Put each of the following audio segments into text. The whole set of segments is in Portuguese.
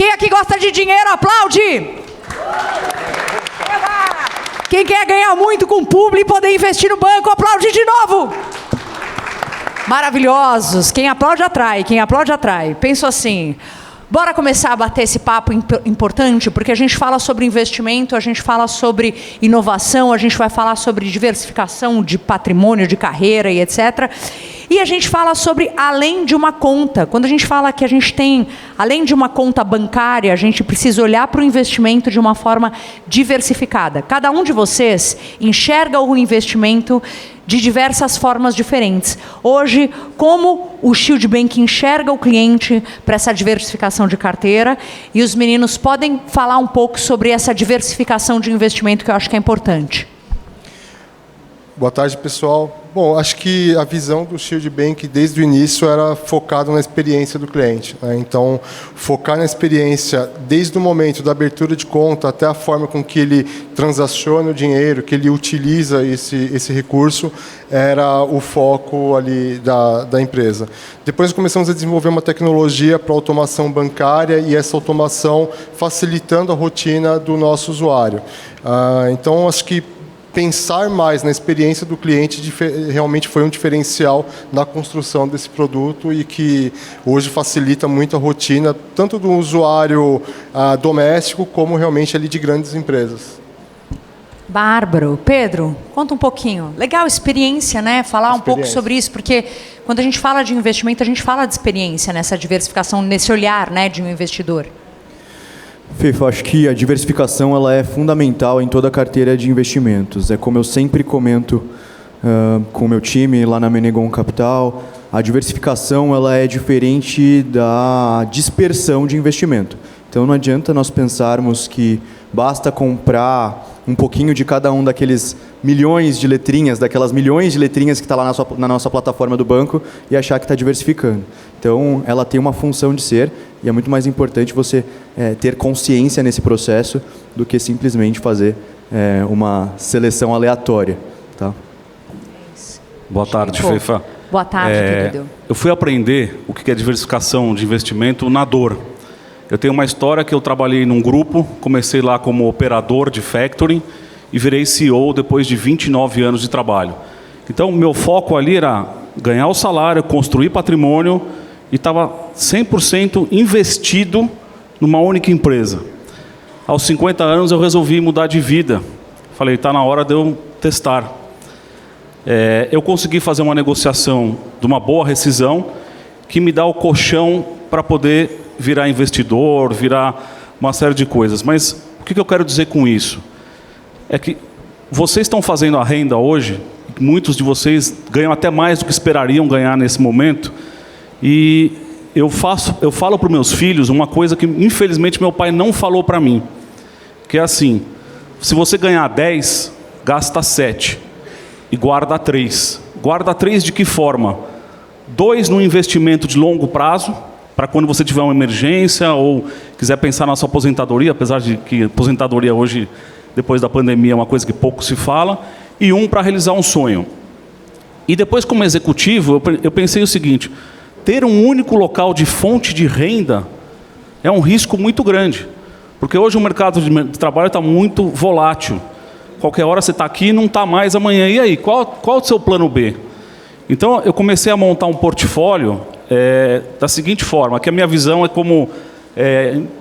Quem aqui gosta de dinheiro, aplaude! Quem quer ganhar muito com o publi e poder investir no banco, aplaude de novo! Maravilhosos! Quem aplaude atrai, quem aplaude atrai. Penso assim... Bora começar a bater esse papo importante, porque a gente fala sobre investimento, a gente fala sobre inovação, a gente vai falar sobre diversificação de patrimônio, de carreira e etc. E a gente fala sobre além de uma conta. Quando a gente fala que a gente tem, além de uma conta bancária, a gente precisa olhar para o investimento de uma forma diversificada. Cada um de vocês enxerga o investimento de diversas formas diferentes. Hoje, como o Shield Bank enxerga o cliente para essa diversificação de carteira, e os meninos podem falar um pouco sobre essa diversificação de investimento que eu acho que é importante. Boa tarde, pessoal. Bom, acho que a visão do Shield Bank desde o início era focada na experiência do cliente, né? Então, focar na experiência desde o momento da abertura de conta até a forma com que ele transaciona o dinheiro, que ele utiliza esse recurso, era o foco ali da empresa. Depois começamos a desenvolver uma tecnologia para automação bancária e essa automação facilitando a rotina do nosso usuário. Então, acho que pensar mais na experiência do cliente realmente foi um diferencial na construção desse produto e que hoje facilita muito a rotina, tanto do usuário doméstico, como realmente ali de grandes empresas. Bárbaro. Pedro, conta um pouquinho. Legal, experiência, né? Falar um pouco sobre isso, porque quando a gente fala de investimento, a gente fala de experiência nessa diversificação, nesse olhar, né, de um investidor. Fefo, acho que a diversificação ela é fundamental em toda a carteira de investimentos. É como eu sempre comento com o meu time lá na Menegon Capital, a diversificação ela é diferente da dispersão de investimento. Então não adianta nós pensarmos que basta comprar um pouquinho de cada um daqueles milhões de letrinhas, daquelas milhões de letrinhas que está lá na nossa plataforma do banco e achar que está diversificando. Então, ela tem uma função de ser e é muito mais importante você ter consciência nesse processo do que simplesmente fazer uma seleção aleatória. Tá? Boa tarde, Fefa. Boa tarde, querido. Eu fui aprender o que é diversificação de investimento na dor. Eu tenho uma história que eu trabalhei num grupo, comecei lá como operador de factoring e virei CEO depois de 29 anos de trabalho. Então, meu foco ali era ganhar o salário, construir patrimônio e estava 100% investido numa única empresa. Aos 50 anos, eu resolvi mudar de vida. Falei, está na hora de eu testar. Eu consegui fazer uma negociação de uma boa rescisão que me dá o colchão para poder virar investidor, virar uma série de coisas. Mas o que eu quero dizer com isso? É que vocês estão fazendo a renda hoje, muitos de vocês ganham até mais do que esperariam ganhar nesse momento, e eu falo para os meus filhos uma coisa que infelizmente meu pai não falou para mim, que é assim, se você ganhar 10, gasta 7 e guarda 3. Guarda 3 de que forma? 2 no investimento de longo prazo, para quando você tiver uma emergência ou quiser pensar na sua aposentadoria, apesar de que aposentadoria hoje, depois da pandemia, é uma coisa que pouco se fala, e 1 para realizar um sonho. E depois, como executivo, eu pensei o seguinte, ter um único local de fonte de renda é um risco muito grande, porque hoje o mercado de trabalho está muito volátil. Qualquer hora você está aqui e não está mais amanhã. E aí, qual o seu plano B? Então, eu comecei a montar um portfólio da seguinte forma, que a minha visão é como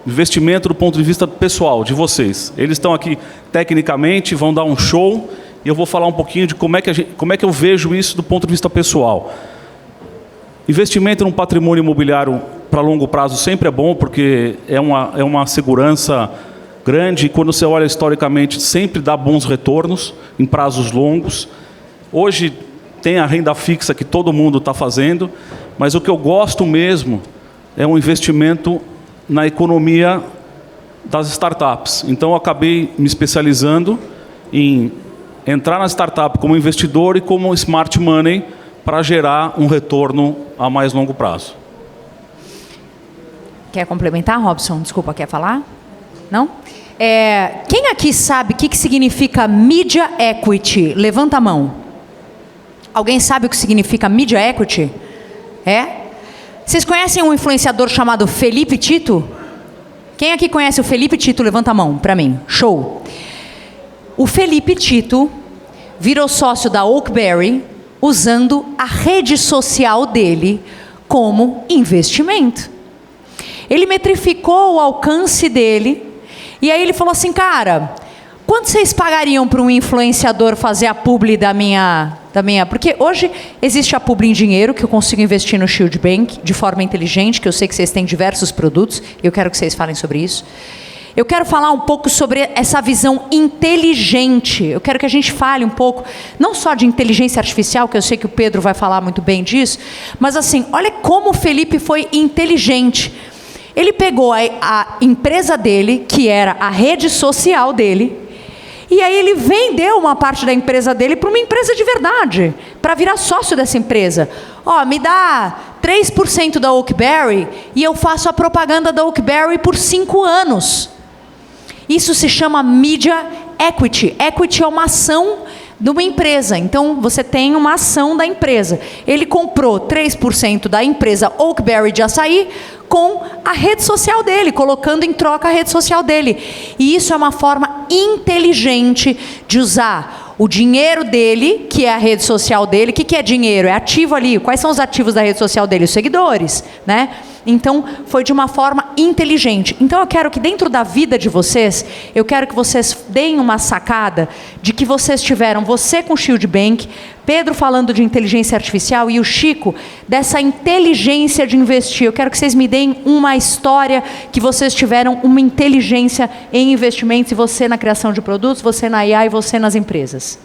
investimento do ponto de vista pessoal, de vocês. Eles estão aqui tecnicamente, vão dar um show, e eu vou falar um pouquinho de como é que eu vejo isso do ponto de vista pessoal. Investimento num patrimônio imobiliário para longo prazo sempre é bom, porque é uma segurança grande, e quando você olha historicamente, sempre dá bons retornos em prazos longos. Hoje tem a renda fixa que todo mundo está fazendo, mas o que eu gosto mesmo é um investimento na economia das startups. Então, eu acabei me especializando em entrar na startup como investidor e como smart money para gerar um retorno a mais longo prazo. Quer complementar, Robson? Desculpa, quer falar? Não? Quem aqui sabe o que significa Media Equity? Levanta a mão. Alguém sabe o que significa Media Equity? Vocês conhecem um influenciador chamado Felipe Tito? Quem aqui conhece o Felipe Tito? Levanta a mão para mim. Show. O Felipe Tito virou sócio da Oakberry usando a rede social dele como investimento. Ele metrificou o alcance dele e aí ele falou assim, cara, quanto vocês pagariam para um influenciador fazer a publi da minha... Porque hoje existe a publi em dinheiro, que eu consigo investir no Shield Bank de forma inteligente, que eu sei que vocês têm diversos produtos, eu quero que vocês falem sobre isso. Eu quero falar um pouco sobre essa visão inteligente. Eu quero que a gente fale um pouco, não só de inteligência artificial, que eu sei que o Pedro vai falar muito bem disso, mas assim, olha como o Felipe foi inteligente. Ele pegou a empresa dele, que era a rede social dele, e aí ele vendeu uma parte da empresa dele para uma empresa de verdade, para virar sócio dessa empresa. Ó, me dá 3% da Oakberry e eu faço a propaganda da Oakberry por 5 anos. Isso se chama Media Equity. Equity é uma ação de uma empresa. Então, você tem uma ação da empresa. Ele comprou 3% da empresa Oakberry de açaí com a rede social dele, colocando em troca a rede social dele. E isso é uma forma inteligente de usar o dinheiro dele, que é a rede social dele. O que é dinheiro? É ativo ali. Quais são os ativos da rede social dele? Os seguidores, né? Então, foi de uma forma inteligente. Então, eu quero que dentro da vida de vocês, eu quero que vocês deem uma sacada de que vocês tiveram, você com o Shield Bank, Pedro falando de inteligência artificial e o Chico dessa inteligência de investir. Eu quero que vocês me deem uma história que vocês tiveram uma inteligência em investimentos, e você na criação de produtos, você na IA e você nas empresas.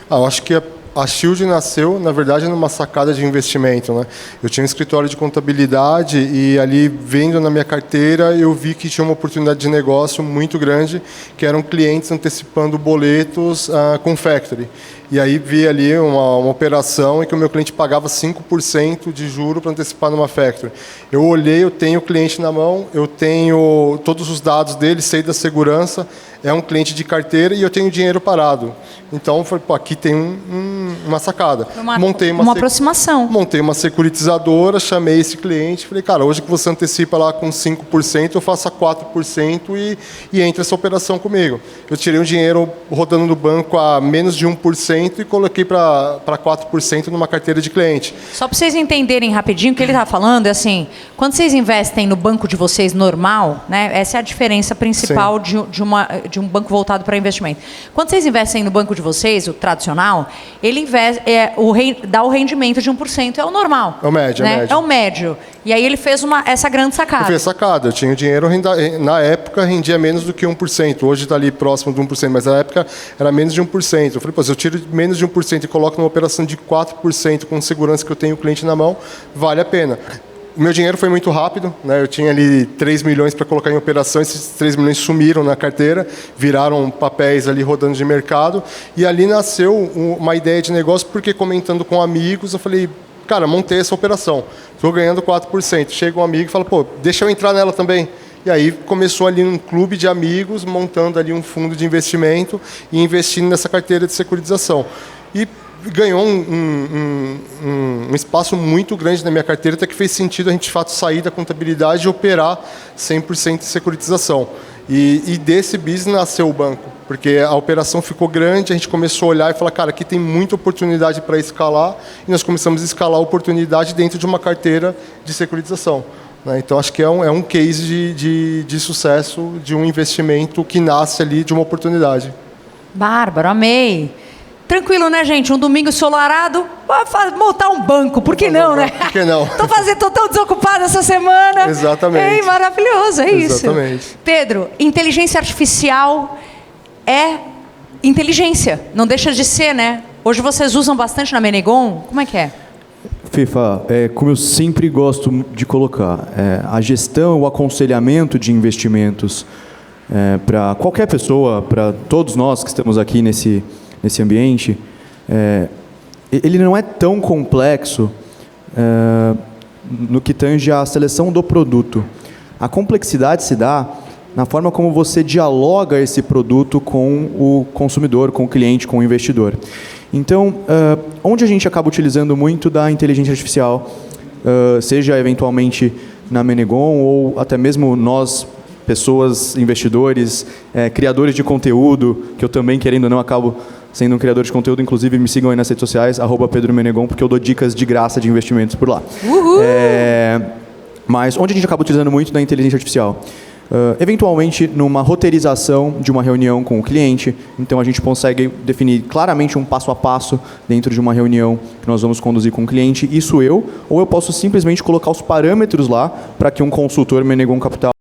Eu acho que a Shield nasceu, na verdade, numa sacada de investimento, né? Eu tinha um escritório de contabilidade e ali, vendo na minha carteira, eu vi que tinha uma oportunidade de negócio muito grande, que eram clientes antecipando boletos com factory. E aí vi ali uma operação em que o meu cliente pagava 5% de juro para antecipar numa factory. Eu olhei, eu tenho o cliente na mão, eu tenho todos os dados dele, sei da segurança, é um cliente de carteira e eu tenho dinheiro parado. Então, falei, pô, aqui tem uma sacada. Montei uma aproximação. Montei uma securitizadora, chamei esse cliente, falei, cara, hoje que você antecipa lá com 5%, eu faço a 4% e entra essa operação comigo. Eu tirei o dinheiro rodando no banco a menos de 1% e coloquei para 4% numa carteira de cliente. Só para vocês entenderem rapidinho o que ele está falando, é assim, quando vocês investem no banco de vocês normal, né, essa é a diferença principal de um banco voltado para investimento. Quando vocês investem no banco de vocês, o tradicional, ele dá o rendimento de 1%, é o normal. É o médio, né? É o médio. E aí ele fez essa grande sacada. Eu fiz sacada. Eu tinha o dinheiro, na época, rendia menos do que 1%. Hoje está ali próximo de 1%, mas na época era menos de 1%. Eu falei, pô, se eu tiro menos de 1% e coloco numa operação de 4% com segurança que eu tenho o cliente na mão, vale a pena. O meu dinheiro foi muito rápido, né? Eu tinha ali 3 milhões para colocar em operação, esses 3 milhões sumiram na carteira, viraram papéis ali rodando de mercado, e ali nasceu uma ideia de negócio, porque comentando com amigos, eu falei, cara, montei essa operação, estou ganhando 4%. Chega um amigo e fala, pô, deixa eu entrar nela também. E aí começou ali um clube de amigos, montando ali um fundo de investimento e investindo nessa carteira de securitização. E ganhou um espaço muito grande na minha carteira, até que fez sentido a gente, de fato, sair da contabilidade e operar 100% de securitização. E desse business nasceu o banco, porque a operação ficou grande, a gente começou a olhar e falar, cara, aqui tem muita oportunidade para escalar, e nós começamos a escalar a oportunidade dentro de uma carteira de securitização. Então, acho que é um case de sucesso de um investimento que nasce ali de uma oportunidade. Bárbaro, amei. Tranquilo, né, gente? Um domingo ensolarado, montar um banco, por que não, né? Por que não? Tô tão desocupada essa semana. Exatamente. Ei, maravilhoso, é isso. Exatamente. Pedro, inteligência artificial é inteligência, não deixa de ser, né? Hoje vocês usam bastante na Menegon, como é que é? Fifa, como eu sempre gosto de colocar, a gestão, o aconselhamento de investimentos para qualquer pessoa, para todos nós que estamos aqui nesse ambiente, ele não é tão complexo no que tange à seleção do produto. A complexidade se dá na forma como você dialoga esse produto com o consumidor, com o cliente, com o investidor. Então, onde a gente acaba utilizando muito da inteligência artificial, seja eventualmente na Menegon ou até mesmo nós pessoas, investidores, criadores de conteúdo, que eu também, querendo ou não, acabo sendo um criador de conteúdo. Inclusive, me sigam aí nas redes sociais, @PedroMenegon, porque eu dou dicas de graça de investimentos por lá. Mas onde a gente acaba utilizando muito da inteligência artificial? Eventualmente, numa roteirização de uma reunião com o cliente, então a gente consegue definir claramente um passo a passo dentro de uma reunião que nós vamos conduzir com o cliente, ou eu posso simplesmente colocar os parâmetros lá para que um consultor Menegon Capital